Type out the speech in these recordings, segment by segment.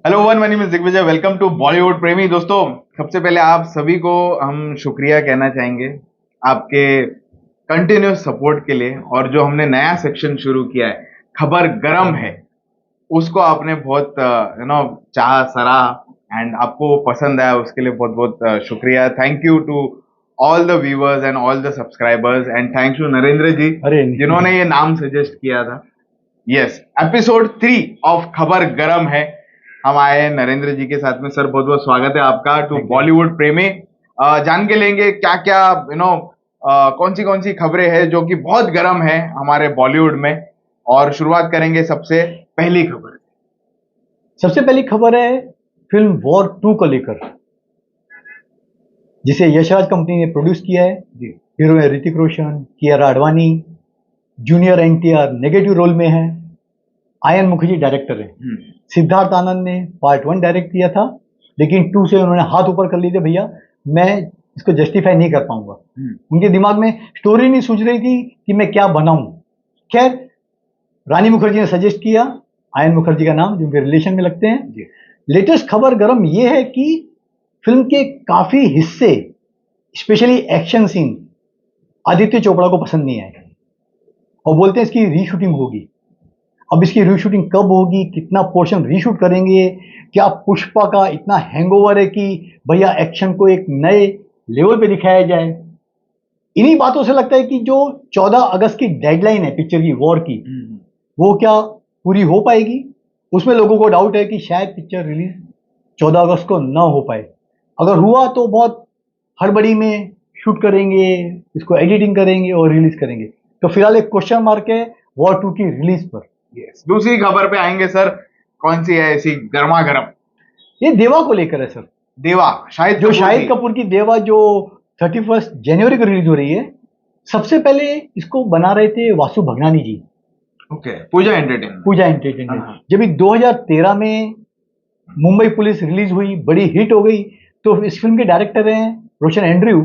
Hello one, money में Digvijay. Welcome to Bollywood प्रेमी। दोस्तों, सबसे पहले आप सभी को हम शुक्रिया कहना चाहेंगे आपके कंटिन्यूस सपोर्ट के लिए। और जो हमने नया सेक्शन शुरू किया है, खबर गरम है, उसको आपने बहुत चाहा, सराहा एंड आपको वो पसंद आया। उसके लिए बहुत बहुत शुक्रिया। Thank you to all the viewers and all the subscribers and thanks to Narendra ji अरे जिन्होंने ये नाम सजेस्ट किया था। यस, एपिसोड 3 ऑफ खबर गरम है। हम आए हैं नरेंद्र जी के साथ में। सर, बहुत बहुत स्वागत है आपका टू बॉलीवुड प्रेमी। जान के लेंगे क्या क्या कौन सी खबरें हैं जो कि बहुत गरम है हमारे बॉलीवुड में। और शुरुआत करेंगे सबसे पहली खबर। सबसे पहली खबर है फिल्म वॉर 2 को लेकर, जिसे यशराज कंपनी ने प्रोड्यूस किया है। जी। हीरो है Hrithik Roshan, Kiara Advani, junior NTR negative role में है। आयन मुखर्जी डायरेक्टर है। सिद्धार्थ आनंद ने पार्ट 1 डायरेक्ट किया था, लेकिन 2 से उन्होंने हाथ ऊपर कर लिए थे, भैया मैं इसको जस्टिफाई नहीं कर पाऊंगा। उनके दिमाग में स्टोरी नहीं सूझ रही थी कि मैं क्या बनाऊं। खैर, रानी मुखर्जी ने सजेस्ट किया आयन मुखर्जी का नाम, जो उनके रिलेशन में लगते हैं। लेटेस्ट खबर गरम ये है कि फिल्म के काफी हिस्से, specially action scene, Aditya Chopra को पसंद नहीं आए और बोलते हैं इसकी रीशूटिंग होगी। अब इसकी रीशूटिंग कब होगी, कितना पोर्शन रीशूट करेंगे, क्या पुष्पा का इतना हैंगओवर है कि भैया एक्शन को एक नए लेवल पे दिखाया जाए। इन्हीं बातों से लगता है कि जो 14 अगस्त की डेडलाइन है पिक्चर की, वॉर की, वो क्या पूरी हो पाएगी। उसमें लोगों को डाउट है कि शायद पिक्चर रिलीज 14 अगस्त को ना हो पाए। अगर हुआ तो बहुत हड़बड़ी में शूट करेंगे, इसको एडिटिंग करेंगे और रिलीज करेंगे। तो फिलहाल एक क्वेश्चन मार्क है वॉर 2 की रिलीज पर। दूसरी खबर पे आएंगे सर। कौन सी है ऐसी गर्मा गर्म? ये देवा को लेकर है सर। देवा, शाहिद कपूर की देवा, जो 31 जनवरी को रिलीज हो रही है। सबसे पहले इसको बना रहे थे वासु भगनानी जी। ओके, पूजा एंटरटेनमेंट। जब 2013 में मुंबई पुलिस रिलीज हुई, बड़ी हिट हो गई, तो इस फिल्म के डायरेक्टर हैं रोशन एंड्रयू।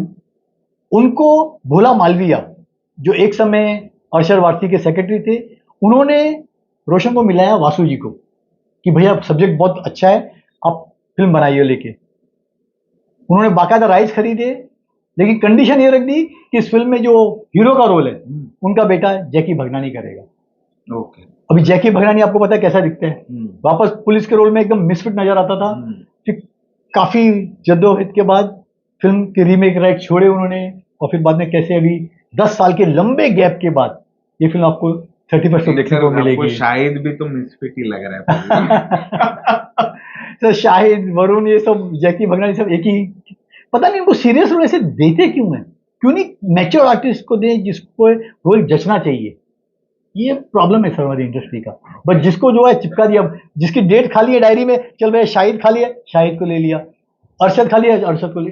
उनको भोला मालवीया, जो एक समय अरशद वारसी के सेक्रेटरी थे, उन्होंने रोशन को मिलाया वासु जी को कि भैया सब्जेक्ट बहुत अच्छा है, आप फिल्म बनाइए लेके। उन्होंने बाकायदा राइट्स खरीदे, लेकिन कंडीशन ये रख दी कि इस फिल्म में जो हीरो का रोल है उनका बेटा जैकी भगनानी करेगा। ओके। अभी जैकी भगनानी आपको पता है कैसा दिखता है। वापस पुलिस के रोल में एकदम मिसफिट नजर आता था। फिर काफी जद्दोजहद के बाद फिल्म के रीमेक राइट छोड़े उन्होंने, और फिर बाद में कैसे अभी 10 साल के लंबे गैप के बाद ये फिल्म आपको 31 को देखने को मिलेगी। शाहिद भी तो मिसफिट ही लग रहा है। सर शाहिद, वरुण, ये सब जैकी भगनानी सब एक ही, पता नहीं इनको सीरियस रोल ऐसे देते क्यों है। क्यों नहीं मैच्योर आर्टिस्ट को दें जिसको रोल जचना चाहिए। ये प्रॉब्लम है सर हमारी इंडस्ट्री का। बट जिसको जो है चिपका दिया, जिसकी डेट खाली है डायरी में, चल भाई शाहिद खाली है, शाहिद को ले लिया, अरशद खाली है, अरशद को ले।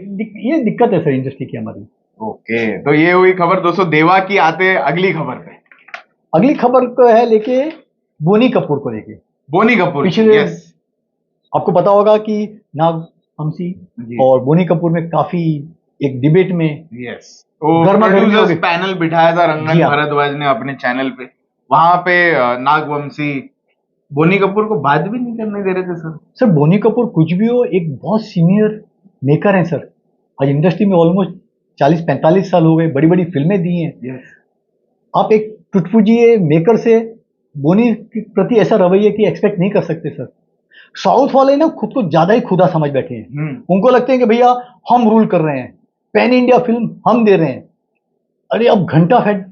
ये दिक्कत है सर इंडस्ट्री की हमारी। ओके, तो ये हुई खबर दोस्तों देवा की। आते अगली खबर पे। अगली खबर को है लेके बोनी कपूर को लेके। बोनी कपूर पिछले आपको पता होगा कि नाग वंशी और बोनी कपूर में काफी एक डिबेट में प्रोड्यूसर्स पैनल बिठाया था रंगन भारद्वाज ने अपने चैनल पे। वहां पे नागवंशी बोनी कपूर को बात भी नहीं करने दे रहे थे सर। सर बोनी कपूर कुछ भी हो, एक बहुत सीनियर मेकर है सर। आज इंडस्ट्री में ऑलमोस्ट 40-45 साल हो गए, बड़ी बड़ी फिल्में दी हैं। आप एक टुटपुजिए मेकर से बोनी के प्रति ऐसा रवैया की एक्सपेक्ट नहीं कर सकते सर। साउथ वाले ना खुद को ज्यादा ही खुदा समझ बैठे हैं। उनको लगते हैं कि भैया हम रूल कर रहे हैं, पैन इंडिया फिल्म हम दे रहे हैं। अरे अब घंटा फेड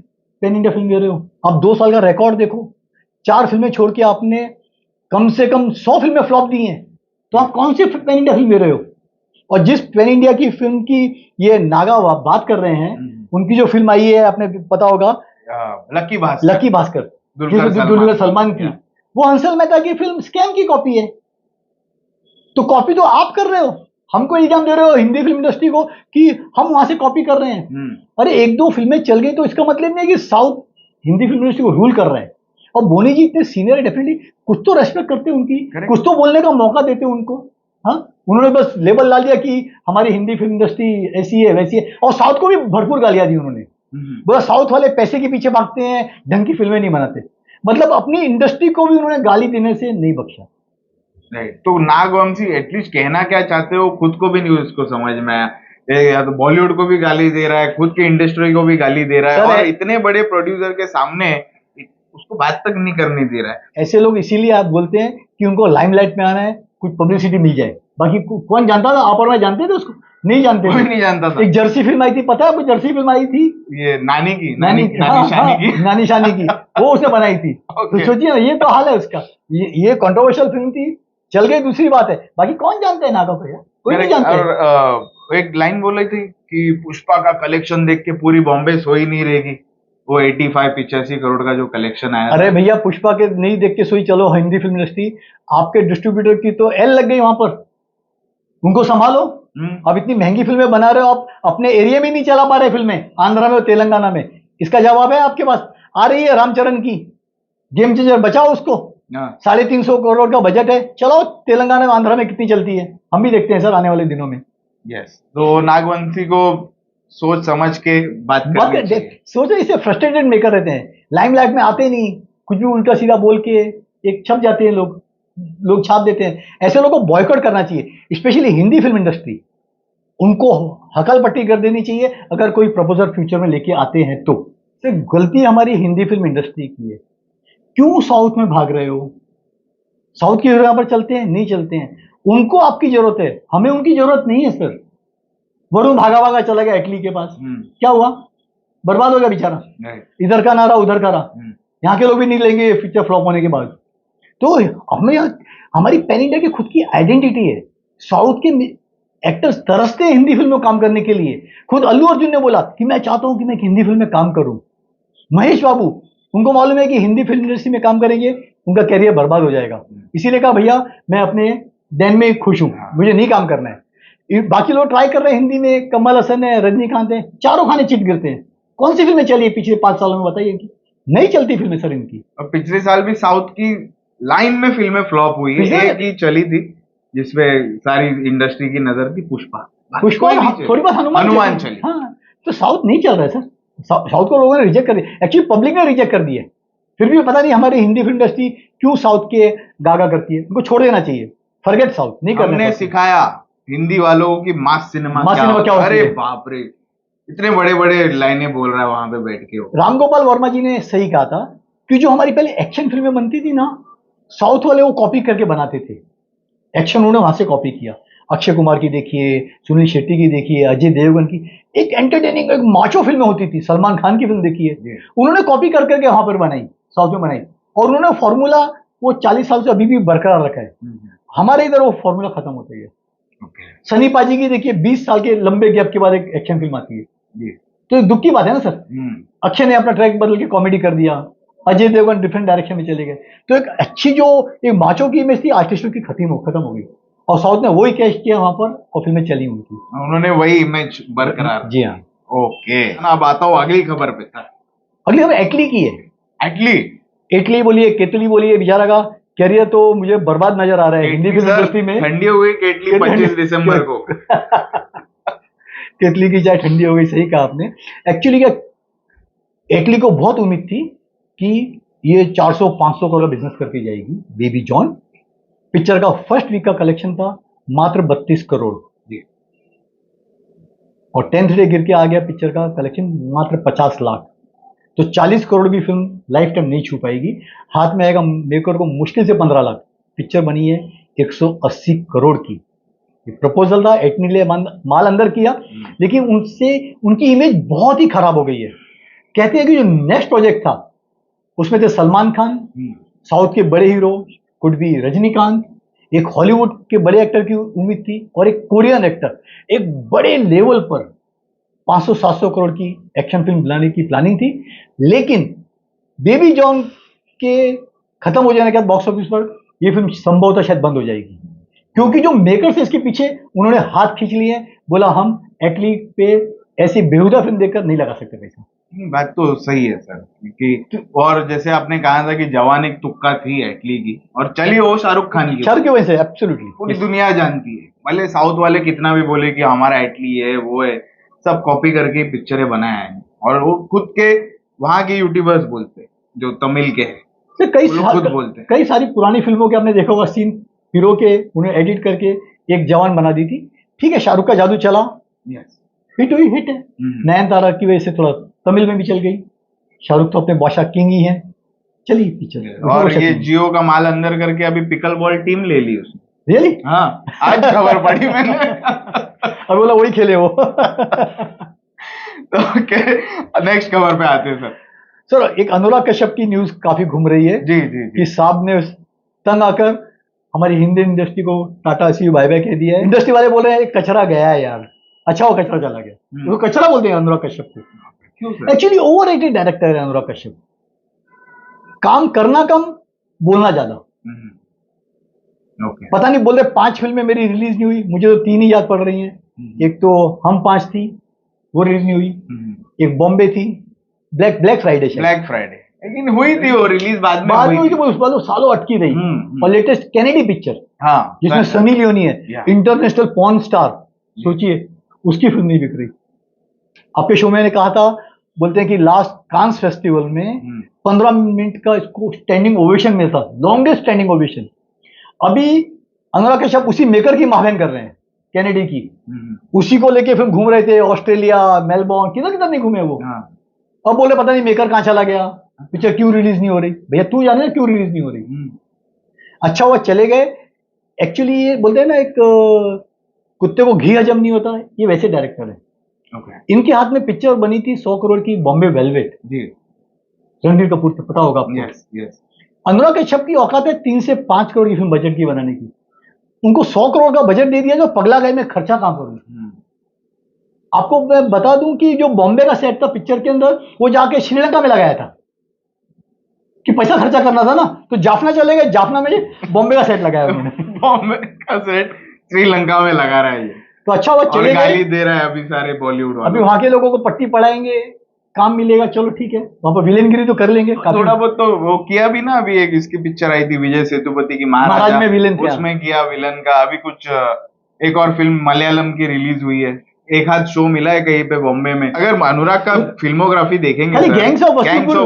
पैन इंडिया फिल्म दे रहे हो। आप 2 साल का रिकॉर्ड देखो, 4 फिल्में छोड़ के आपने कम से कम 100 फिल्में फ्लॉप दी हैं। तो आप कौन सी पैन इंडिया फिल्म दे रहे हो। और जिस पैन इंडिया की फिल्म की ये नागा बात कर रहे हैं, उनकी जो फिल्म आई है आपने पता होगा, लकी भास्कर दुलकर सलमान की, वो हंसल मेहता की फिल्म स्कैम की कॉपी है। तो कॉपी तो आप कर रहे हो, हमको इल्जाम दे रहे हो हिंदी फिल्म इंडस्ट्री को कि हम वहां से कॉपी कर रहे हैं। अरे 1-2 फिल्में चल गई तो इसका मतलब नहीं है कि साउथ हिंदी फिल्म इंडस्ट्री को रूल कर रहे हैं। और बोनी जी इतने सीनियर है, डेफिनेटली कुछ तो रेस्पेक्ट करते हैं उनकी, कुछ तो बोलने का मौका देते हैं उनको। हाँ, उन्होंने बस लेबल डाल दिया कि हमारी हिंदी फिल्म इंडस्ट्री ऐसी है वैसी है, और साउथ को भी भरपूर गालियां दी उन्होंने। बोला साउथ वाले पैसे के पीछे भागते हैं, ढंग की फिल्में नहीं बनाते। मतलब अपनी इंडस्ट्री को भी उन्होंने गाली देने से नहीं बख्शा। राइट, तो नागवंशी एटलीस्ट कहना क्या चाहते हो खुद को भी नहीं उसको समझ में आया। ये या तो बॉलीवुड को भी गाली दे रहा है, खुद की इंडस्ट्री को भी गाली दे रहा है, सर और इतने बड़े प्रोड्यूसर के सामने उसको बात तक नहीं करने दे रहा है। ऐसे लोग इसीलिए आप बोलते हैं कि उनको लाइमलाइट में आना है, कुछ पब्लिसिटी मिल जाए। बाकी कौन जानता था? आप और मैं जानते थे उसको? नहीं जानते कोई थे। नहीं जानता था। एक जर्सी फिल्म आई थी, पता है आपको? जर्सी फिल्म आई थी, ये नानी की, नानी, नानी हाँ शानी हाँ, की। नानी शानी की, वो उसने बनाई थी। तो ओके। सोचिए ना, ये तो हाल है उसका। ये कंट्रोवर्शियल फिल्म थी, चल गई, दूसरी बात है। बाकी कौन जानते हैं नागा को यार? कोई नहीं जानते। और एक लाइन बोल रही थी कि पुष्पा का कलेक्शन देख के पूरी बॉम्बे सो ही नहीं रहेगी। वो 85-85 करोड़ का जो कलेक्शन आया अरे था। भैया, पुष्पा के नहीं देख के सोई, चलो हिंदी फिल्म इंडस्ट्री, आपके डिस्ट्रीब्यूटर की तो एल लग गई वहां पर। उनको संभालो। अब इतनी महंगी फिल्में बना रहे हो आप, अपने एरिया में नहीं चला पा रहे फिल्में, आंध्रा में और तेलंगाना में। इसका जवाब है आपके पास। आ रही है रामचरण की गेम चेंजर, बचाओ उसको। हाँ। 350 करोड़ का बजट है, चलो तेलंगाना में आंध्रा में कितनी चलती है, हम भी देखते हैं सर आने वाले दिनों में। यस, तो नागवंशी को सोच समझ के बात करनी चाहिए। सोचो, इसे फ्रस्ट्रेटेड मेकर रहते हैं, लाइमलाइट में आते नहीं, कुछ भी उल्टा सीधा बोल के एक छप जाते हैं लोग, लोग छाप देते हैं। ऐसे लोगों को बॉयकॉट करना चाहिए, स्पेशली हिंदी फिल्म इंडस्ट्री। उनको हकल पट्टी कर देनी चाहिए अगर कोई प्रपोजल फ्यूचर में लेके आते हैं तो। सिर्फ गलती हमारी हिंदी फिल्म इंडस्ट्री की है। क्यों साउथ में भाग रहे हो? साउथ के हीरो यहां पर चलते हैं? नहीं चलते हैं। उनको आपकी जरूरत है, हमें उनकी जरूरत नहीं है सर। वरुण भागा भागा चला गया इटली के पास, क्या हुआ? बर्बाद हो गया बेचारा। इधर का ना रहा, उधर का रहा। यहाँ के लोग भी नहीं लेंगे पिक्चर फ्लॉप होने के बाद। तो हमें, हमारी पैन इंडिया की खुद की आइडेंटिटी है। साउथ के एक्टर्स तरसते हैं हिंदी फिल्म में काम करने के लिए। खुद अल्लू अर्जुन ने बोला कि मैं चाहता हूं कि मैं एक हिंदी फिल्म में काम करूं। महेश बाबू, उनको मालूम है कि हिंदी फिल्म इंडस्ट्री में काम करेंगे उनका कैरियर बर्बाद हो जाएगा, इसीलिए कहा भैया मैं अपने देन में खुश हूं, मुझे नहीं काम करना है। बाकी लोग ट्राई कर रहे हैं हिंदी में, कमल हसन है, रजनीकांत है, चारों खाने चिट गिरते हैं। कौन सी फिल्में चली पिछले 5 सालों में बताइए इनकी? नहीं चलती फिल्में सर इनकी। और पिछले साल भी साउथ की लाइन में फिल्में फ्लॉप हुई है, एक ही चली थी जिसमें सारी इंडस्ट्री की नजर थी, पुष्पा। पुष्पा थोड़ी बहुत हनुमान चली। हाँ, तो साउथ नहीं चल रहा है सर। साउथ को लोगों ने रिजेक्ट कर दिया, एक्चुअली पब्लिक ने रिजेक्ट कर दिया। फिर भी पता नहीं हमारी हिंदी फिल्म इंडस्ट्री क्यों साउथ के गागा करती है। उनको छोड़ देना चाहिए, फॉरगेट साउथ, नहीं करना। हमने सिखाया हिंदी वालों को कि मास सिनेमा क्या क्या होती अरे है। बाप रे, इतने बड़े बड़े लाइनें बोल रहा है वहां पे बैठ के वो। रामगोपाल वर्मा जी ने सही कहा था कि जो हमारी पहले एक्शन फिल्में बनती थी ना, साउथ वाले वो कॉपी करके बनाते थे। एक्शन उन्होंने वहां से कॉपी किया। अक्षय कुमार की देखिए, सुनील शेट्टी की देखिए, अजय देवगन की, एक एंटरटेनिंग, एक माचो फिल्में होती थी। सलमान खान की फिल्म देखिए, उन्होंने कॉपी कर करके वहां पर बनाई, साउथ में बनाई। और उन्होंने फॉर्मूला वो 40 साल से अभी भी बरकरार रखा है। हमारे इधर वो फॉर्मूला खत्म होता है। सनी पाजी की देखिए, 20 साल के लंबे गैप के बाद एक एक्शन फिल्म आती है, तो दुख की बात है ना सर। अक्षय ने अपना ट्रैक बदल के कॉमेडी कर दिया, अजय देवगन डिफरेंट डायरेक्शन में चले गए। तो एक अच्छी जो एक माचो की इमेज थी आर्टिस्टों की खत्म हो गई। और साउथ ने वही कैश किया वहां पर और फिल्में चली उनकी, उन्होंने वही इमेज बरकरार। जी हाँ। ओके, अब आता हूँ अगली खबर पे सर। अगली खबर एटली की है। एटली, इटली बोलिए, केतली बोलिए, बेचारा का कैरियर तो मुझे बर्बाद नजर आ रहा है हिंदी फिल्म इंडस्ट्री में। ठंडी हो गई केटली 25 दिसंबर को। केतली की चाय ठंडी हो गई, सही कहा आपने। एक्चुअली क्या, एटली को बहुत उम्मीद थी कि ये 400-500 करोड़ का बिजनेस करके जाएगी। बेबी जॉन पिक्चर का फर्स्ट वीक का कलेक्शन था मात्र 32 करोड़, और 10th डे गिर के आ गया पिक्चर का कलेक्शन मात्र 50 लाख। तो 40 करोड़ भी फिल्म लाइफ टाइम नहीं छू पाएगी। हाथ में आएगा मेकर को मुश्किल से 15 लाख। पिक्चर बनी है 180 करोड़ की। प्रपोजल था, एटनी ने माल अंदर किया, लेकिन उनसे उनकी इमेज बहुत ही खराब हो गई है। कहते हैं कि जो नेक्स्ट प्रोजेक्ट था उसमें थे सलमान खान, साउथ के बड़े हीरो, कुड बी रजनीकांत, एक हॉलीवुड के बड़े एक्टर की उम्मीद थी, और एक कोरियन एक्टर। एक बड़े लेवल पर 500-700 करोड़ की एक्शन फिल्म बनाने की प्लानिंग थी। लेकिन बेबी जॉन के खत्म हो जाने के बाद बॉक्स ऑफिस पर यह फिल्म संभवतः शायद बंद हो जाएगी, क्योंकि जो मेकर्स इसके पीछे उन्होंने हाथ खींच लिए, बोला हम एटली पे ऐसी बेहुदा फिल्म देखकर नहीं लगा सकते पैसा। बात तो सही है सर, क्योंकि और जैसे आपने कहा था कि जवान एक तुक्का थी एटली की, और चलिए वो शाहरुख खान की, शाहरुख की वजह से एब्सोल्युटली पूरी दुनिया जानती है। भले साउथ वाले कितना भी बोले कि हमारा एटली है वो है, सब कॉपी करके पिक्चरें बनाया है। और वो खुद के वहां के यूट्यूबर्स बोलते हैं जो तमिल के हैं, कई खुद बोलते हैं। कई सारी पुरानी फिल्मों के आपने देखा होगा सीन पिरो के उन्हें एडिट करके एक जवान बना दी थी। ठीक है, शाहरुख का जादू चला, हिट हुई, हिट है। नयनतारा की वजह से थोड़ा तमिल में भी चल गई, शाहरुख तो अपने बादशाह किंग ही है, चली पिक्चर। और ये जियो का माल अंदर करके अभी पिकल बॉल टीम ले ली उसने। रियली? हाँ, आज खबर पड़ी मैंने। अब बोला वही खेले वो। तो नेक्स्ट खबर पे आते हैं सर। सर, एक अनुराग कश्यप की न्यूज काफी घूम रही है जी जी जी। कि साहब ने तंग आकर हमारी हिंदी इंडस्ट्री को टाटा सी बाय बाय कह दिया है। इंडस्ट्री वाले बोल रहे हैं कचरा गया है यार, अच्छा वो कचरा चला गया। वो कचरा बोलते हैं अनुराग कश्यप को। क्यों सर? एक्चुअली ओवररेटेड डायरेक्टर है अनुराग कश्यप, काम करना कम, बोलना ज्यादा। ओके। पता नहीं, बोल रहे 5 फिल्में मेरी रिलीज नहीं हुई, मुझे तो 3 ही याद पड़ रही हैं। एक तो हम 5 थी, वो रिलीज नहीं हुई। एक बॉम्बे थी, ब्लैक फ्राइडे। ब्लैक फ्राइडे लेकिन हुई थी वो रिलीज बाद में हुई थी, उसके बाद वो सालों अटकी रही। और लेटेस्ट कैनेडी पिक्चर, हाँ, जिसमें सनी लियोनी है, इंटरनेशनल पॉर्न स्टार, सोचिए उसकी फिल्म नहीं बिक रही। आपके शो में ने कहा था, बोलते हैं कि लास्ट कांस फेस्टिवल में 15 मिनट का इसको स्टैंडिंग ओवेशन मिलता, लॉन्गेस्ट स्टैंडिंग ओवेशन। अभी अनुराग कश्यप उसी मेकर की माहौल कर रहे हैं, कैनेडी की, उसी को लेके फिल्म घूम रहे थे, ऑस्ट्रेलिया, मेलबोर्न, किधर किधर नहीं घूमे वो। अब बोले पता नहीं मेकर कहां चला गया, पिक्चर क्यों रिलीज नहीं हो रही। भैया तू जाने क्यों रिलीज नहीं हो रही। अच्छा वो चले गए। एक्चुअली ये बोलते हैं ना, एक कुत्ते को घी हजम नहीं होता, ये वैसे डायरेक्टर है। इनके हाथ में पिक्चर बनी थी 100 करोड़ की, बॉम्बे वेलवेट, रणबीर कपूर, पता होगा आपको। अनुराग कश्यप की औकात है 3 से 5 करोड़ की फिल्म बजट की बनाने की, उनको 100 करोड़ का बजट दे दिया, जो पगला गए मैं खर्चा कहां करूं। आपको मैं बता दूं कि जो बॉम्बे का सेट था पिक्चर के अंदर, वो जाके श्रीलंका में लगाया था कि पैसा खर्चा करना था ना, तो जाफना चले गए, जाफना में बॉम्बे का सेट लगाया उन्होंने। बॉम्बे का सेट श्रीलंका में लगा रहा है ये, तो अच्छा वो चले गए, गाली दे रहा है अभी सारे बॉलीवुड वाले। अभी वहां के लोगों को पट्टी पढ़ाएंगे, काम मिलेगा, चलो ठीक है, वहां पर विलेनगिरी तो कर लेंगे। थोड़ा बहुत तो वो किया भी ना, अभी एक इसकी पिक्चर आई थी विजय सेतुपति की, महाराज में विलेन, उसमें किया विलन का। अभी कुछ एक और फिल्म मलयालम की रिलीज हुई है, एक हाथ शो मिला है कहीं पे बॉम्बे में। अगर अनुराग का फिल्मोग्राफी देखेंगे, गैंग्स ऑफ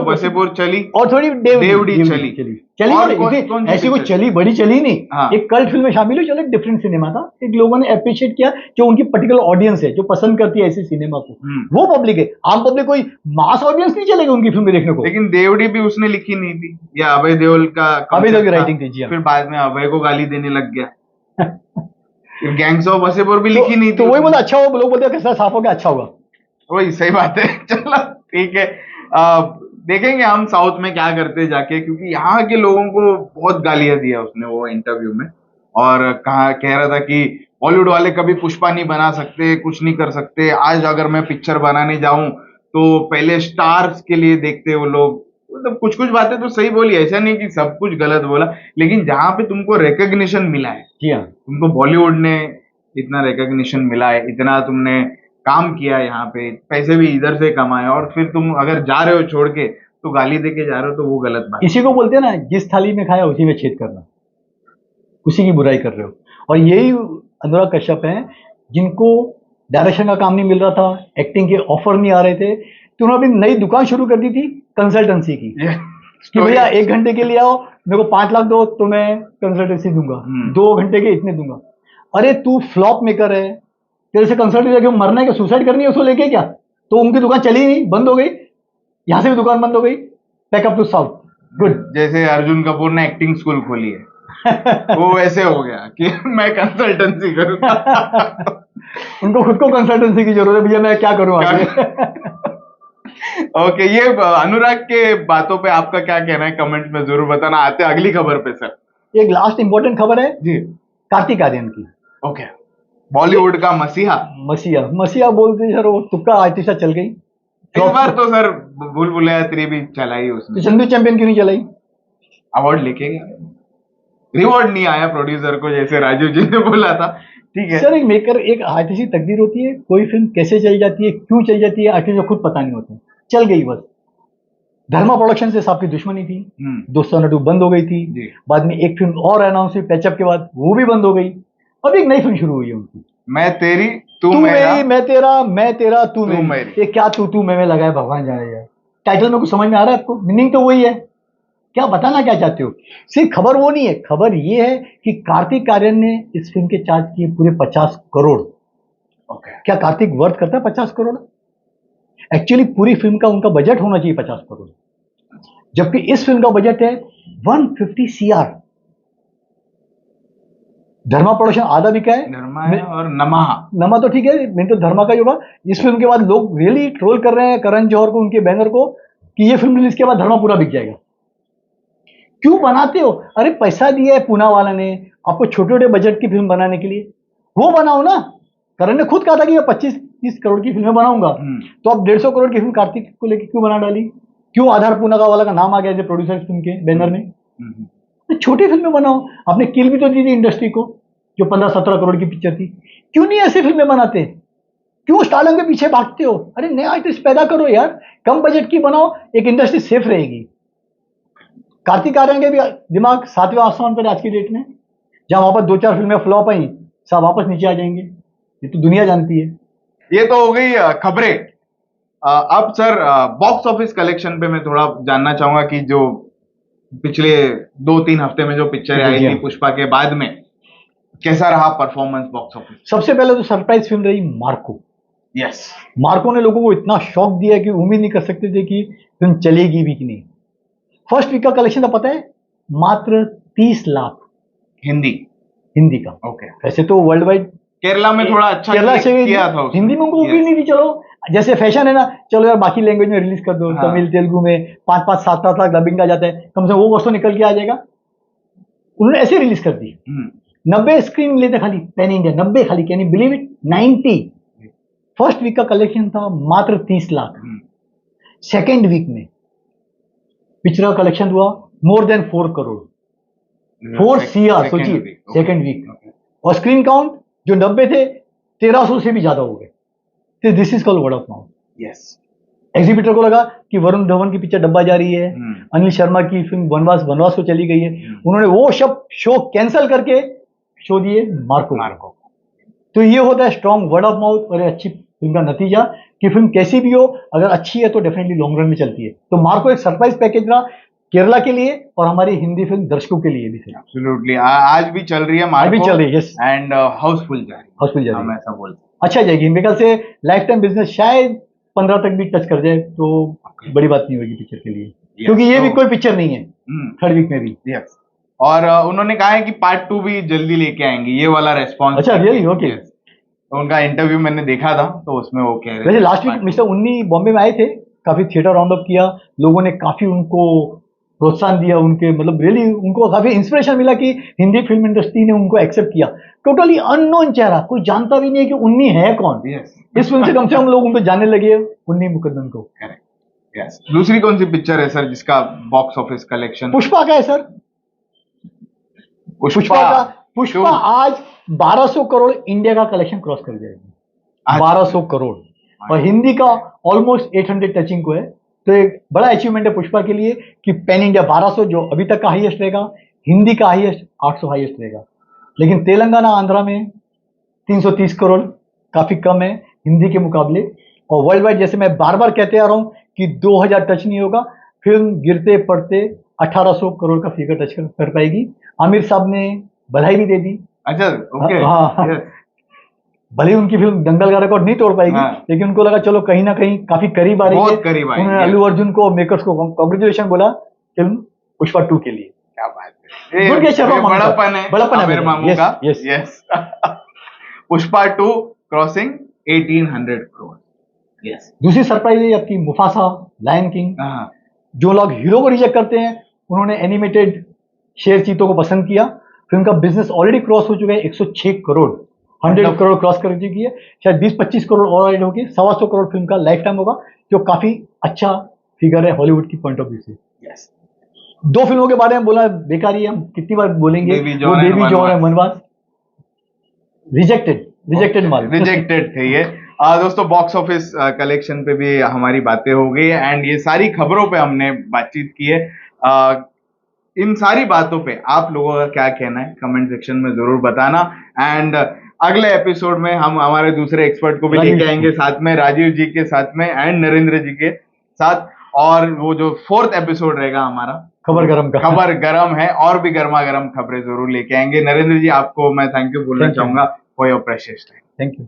वसेपुर चली, और थोड़ी देवड़ी चली, ऐसी कोई चली, बड़ी चली नहीं। हाँ। एक कल्ट फिल्म में शामिल हुई, चलो डिफरेंट सिनेमा था, एक लोगों ने अप्रिशिएट किया, जो उनकी पर्टिकुलर ऑडियंस है, जो पसंद करती है ऐसे सिनेमा को, वो पब्लिक है। आम पब्लिक कोई मास ऑडियंस नहीं चलेगी उनकी फिल्म देखने को। लेकिन देवड़ी भी उसने लिखी नहीं थी, या अभय देओल का, अभय देओल की राइटिंग थी। फिर बाद में अभय को गाली देने लग गया। गैंग्स ऑफ वसेपुर भी लिखी नहीं थी, तो वही बोला अच्छा हो, लोग बोलते हैं कैसा साफ हो गया, अच्छा होगा। वही सही बात है। चलो ठीक है, देखेंगे हम साउथ में क्या करते जाके, क्योंकि यहाँ के लोगों को बहुत गालियां दिया उसने वो इंटरव्यू में, और कहा, कह रहा था कि बॉलीवुड वाले कभी पुष्पा नहीं बना सकते, कुछ नहीं कर सकते। आज अगर मैं पिक्चर बनाने जाऊं तो पहले स्टार्स के लिए देखते वो लोग। मतलब कुछ कुछ बातें तो सही बोली, ऐसा नहीं कि सब कुछ गलत बोला, लेकिन जहां पे तुमको रिकग्निशन मिला है, तुमको बॉलीवुड ने इतना रिकग्निशन मिला है, इतना तुमने काम किया है यहाँ पे, पैसे भी इधर से कमाए, और फिर तुम अगर जा रहे हो छोड़ के तो गाली दे के जा रहे हो, तो वो गलत बात। इसी को बोलते हैं ना, जिस थाली में खाया उसी में छेद करना, उसी की बुराई कर रहे हो। और यही अनुराग कश्यप हैं जिनको डायरेक्शन का काम नहीं मिल रहा था, एक्टिंग के ऑफर नहीं आ रहे थे, तो उन्होंने अपनी नई दुकान शुरू कर दी थी कंसल्टेंसी की, कि भैया 1 घंटे के लिए आओ, मेरे को 5 लाख दो तो मैं कंसल्टेंसी दूंगा, 2 घंटे के इतने दूंगा। अरे तू फ्लॉप मेकर है, तेरे से कंसल्टेंसी लेके मरना है कि सुसाइड करनी है उसको लेके क्या। तो उनकी दुकान चली नहीं, बंद हो गई, यहां से भी दुकान बंद हो गई, पैकअप टू साउथ। गुड। जैसे अर्जुन कपूर ने एक्टिंग स्कूल खोली है, वो वैसे हो गया कि मैं कंसल्टेंसी करूंगा। उनको खुद को कंसल्टेंसी की जरूरत है, भैया मैं क्या करूं आगे। ओके, ये अनुराग के बातों पे आपका क्या कहना है, कमेंट में जरूर बताना। आते अगली खबर पे सर। एक लास्ट इंपॉर्टेंट खबर है जी, कार्तिक आर्यन की। ओके, बॉलीवुड का मसीहा बोलते सर, वो तुक्का आर्टिस्ट चल गई इस बार तो सर। भूल भुलैया 3 भी चलाई उसने, तो चंदू चैंपियन क्यों नहीं चलाई? अवार्ड लेके गया, रिवॉर्ड नहीं आया प्रोड्यूसर को, जैसे राजीव जी ने बोला था। ठीक है सर, एक मेकर, एक आर्टिस्ट की तकदीर होती है, कोई फिल्म कैसे चल जाती है, क्यों चल जाती है, आर्टिस्ट को खुद पता नहीं होता, चल गई बस। धर्मा प्रोडक्शन से साहब की दुश्मनी थी, दोस्तों नटू बंद हो गई थी, बाद में एक फिल्म और अनाउंस हुई पैचअप के बाद, वो भी बंद हो गई। अब एक नई फिल्म शुरू हुई है उनकी, मैं तेरी तू मेरी, मैं तेरा, मैं तेरा तू मेरी। ये क्या तू मैं लगा है, भगवान जाने यार। टाइटल में कुछ समझ में आ रहा है आपको? मीनिंग तो वही है, क्या बताना क्या चाहते हो? सिर्फ खबर वो नहीं है, खबर ये है कि कार्तिक आर्यन ने इस फिल्म के चार्ज किए पूरे 50 करोड़। ओके। क्या कार्तिक वर्थ करता है 50 करोड़? एक्चुअली पूरी फिल्म का उनका बजट होना चाहिए 50 करोड़, जबकि इस फिल्म का बजट है 150 सीआर। धर्मा प्रोडक्शन आधा बिका है, धर्मा है और नमः। नमा तो ठीक है, मैं तो धर्मा का ही होगा। इस फिल्म के बाद लोग रियली ट्रोल कर रहे हैं करण जौहर को, उनके बैनर को, कि ये फिल्म रिलीज के बाद धर्मा पूरा बिक जाएगा। क्यों बनाते हो? अरे पैसा दिया है पूना वाला ने आपको छोटे छोटे बजट की फिल्म बनाने के लिए, वो बनाओ ना। करण ने खुद कहा था कि मैं 25-30 करोड़ की फिल्में बनाऊंगा, तो आप 150 करोड़ की फिल्म कार्तिक को लेकर क्यों बना डाली? क्यों आधार पूना का वाला का नाम आ गया प्रोड्यूसर फिल्म के बैनर में? तो छोटी फिल्में बनाओ। आपने किल भी तो दी थी इंडस्ट्री को, जो 15-17 करोड़ की पिक्चर थी। क्यों नहीं ऐसी फिल्में बनाते? क्यों स्टारडम के पीछे भागते हो? अरे नया आर्टिस्ट पैदा करो यार, कम बजट की बनाओ, एक इंडस्ट्री सेफ रहेगी। कार्तिक आर्यन के भी दिमाग 7वें आसमान पर आज की डेट में, जहां वापस 2-4 फिल्में फ्लॉप आई, सब वापस नीचे आ जाएंगे, ये तो दुनिया जानती है। ये तो हो गई खबरें। अब सर बॉक्स ऑफिस कलेक्शन पे मैं थोड़ा जानना चाहूंगा कि जो पिछले 2-3 हफ्ते में जो पिक्चर आई थी पुष्पा के बाद में, कैसा रहा परफॉर्मेंस बॉक्स ऑफिस? सबसे पहले तो सरप्राइज फिल्म रही मार्को। यस। मार्को ने लोगों को इतना शॉक दिया कि उम्मीद नहीं कर सकते थे कि फिल्म चलेगी भी कि नहीं। फर्स्ट वीक का कलेक्शन था पता है, मात्र 30 लाख। हिंदी का। ओके। वैसे तो वर्ल्ड वाइड केरला में थोड़ा अच्छा केरला से किया था उसने। हिंदी में उनको उम्मीद नहीं थी, चलो जैसे फैशन है ना, चलो यार बाकी लैंग्वेज में रिलीज कर दो, तमिल तेलुगु में 5-5, 7-7 लाख डबिंग आ जाता है, कम से कम वो वस्तु निकल के आ जाएगा। उन्होंने ऐसे रिलीज कर दी। 90 स्क्रीन लेते खाली पैन इंडिया, 90 खाली, can you believe it? 90। First week का कलेक्शन था मात्र 30 लाख। सेकेंड वीक में पिक्चर का कलेक्शन हुआ मोर देन 4 करोड़, 4 सीआर। सोचिए, सेकेंड वीक। और स्क्रीन काउंट जो 90 थे 1300 से भी ज्यादा हो गए। This is called word of mouth. Yes. Exhibitor को लगा कि वरुण धवन की पिक्चर डब्बा जा रही है, अनिल शर्मा की फिल्म वनवास को चली गई है, उन्होंने वो सब शो कैंसिल करके शो दिए मार्को। तो ये होता है स्ट्रॉन्ग वर्ड ऑफ माउथ और अच्छी फिल्म का नतीजा, कि फिल्म कैसी भी हो, अगर अच्छी है तो डेफिनेटली लॉन्ग रन में चलती है। तो मार्को एक सरप्राइज पैकेज रहा केरला के लिए और हमारी हिंदी फिल्म दर्शकों के लिए भी। एब्सोल्युटली, आज भी चल रही है मार्को, भी चल रही है। यस। एंड हाउसफुल जा रही है, हम ऐसा बोलते हैं। अच्छा जाएगी मेरे ख्याल से, लाइफ टाइम बिजनेस शायद 15 तक भी टच कर जाए तो बड़ी बात नहीं होगी पिक्चर के लिए, क्योंकि ये भी कोई पिक्चर नहीं है थर्ड वीक में भी। यस। और उन्होंने कहा है कि पार्ट 2 भी जल्दी लेके आएंगे, ये वाला रेस्पॉन्स। अच्छा रियली? ओके। तो उनका इंटरव्यू मैंने देखा था, तो उसमें वो कह रहे थे। वैसे लास्ट वीक मिस्टर उन्नी बॉम्बे में आए थे, काफी थिएटर राउंड अप किया, लोगों ने काफी उनको प्रोत्साहन दिया, उनके मतलब रियली उनको काफी इंस्पिरेशन मिला कि हिंदी फिल्म इंडस्ट्री ने उनको एक्सेप्ट किया। टोटली अननोन चेहरा, कोई जानता भी नहीं है कि उन्नी है कौन। इस फिल्म से कम लोग उनको जानने लगे, उन्नी मुकद्दम को। यस। दूसरी कौन सी पिक्चर है सर जिसका बॉक्स ऑफिस कलेक्शन? पुष्पा का है सर। पुष्पा आज 1200 करोड़ इंडिया का कलेक्शन क्रॉस कर जाएगी। 1200 करोड़, और हिंदी का ऑलमोस्ट 800 टचिंग को है। तो एक बड़ा अचीवमेंट है पुष्पा के लिए कि पैन इंडिया 1200 जो अभी तक का हाईएस्ट रहेगा, हिंदी का हाईएस्ट 800 हाईएस्ट रहेगा। लेकिन तेलंगाना आंध्रा में 330 करोड़ काफी कम है हिंदी के मुकाबले। और वर्ल्ड वाइड जैसे मैं बार बार कहते आ रहा हूं कि 2000 टच नहीं होगा, फिल्म गिरते पड़ते 1800 करोड़ का फिगर टच कर पाएगी। आमिर साहब ने बधाई भी दे दी। अच्छा, ओके। हाँ, भले उनकी फिल्म दंगल का रिकॉर्ड नहीं तोड़ पाएगी, लेकिन उनको लगा चलो कहीं ना कहीं काफी करीब आ रही है। उन्होंने अल्लू अर्जुन को, मेकर्स को कांग्रेचुलेशन बोला फिल्म पुष्पा 2 के लिए। क्या बात है, बड़प्पन है आमिर मामू का। Yes. Pushpa 2 crossing 1800 crore. Yes. दूसरी सरप्राइज है आपकी मुफासा, लायन किंग। जो लोग हीरो को रिजेक्ट करते हैं, उन्होंने एनिमेटेड शेर चीतों को पसंद किया। फिल्म का बिजनेस ऑलरेडी क्रॉस हो चुका है 106 करोड़, 100 करोड़ क्रॉस कर चुकी है। शायद 20-25 करोड़ और ऐड होगी, 125 करोड़ फिल्म का लाइफ टाइम होगा, जो काफी अच्छा फिगर है हॉलीवुड की पॉइंट ऑफ व्यू से। यस। 2 फिल्मों के बारे में बोला बेकार ही, हम कितनी बार बोलेंगे। बेबी जॉन है वनवास, रिजेक्टेड माल, रिजेक्टेड थे ये। दोस्तों, बॉक्स ऑफिस कलेक्शन पे भी हमारी बातें हो गई एंड ये सारी खबरों पे हमने बातचीत की है। इन सारी बातों पे आप लोगों का क्या कहना है कमेंट सेक्शन में जरूर बताना। एंड अगले एपिसोड में हम हमारे दूसरे एक्सपर्ट को भी लेके आएंगे साथ में, राजीव जी के साथ में एंड नरेंद्र जी के साथ। और वो जो 4th एपिसोड रहेगा हमारा, खबर गरम का। खबर गरम है, और भी गर्मा गर्म खबरें जरूर लेके आएंगे। नरेंद्र जी, आपको मैं थैंक यू बोलना Thank you. चाहूंगा for your precious time. Thank you.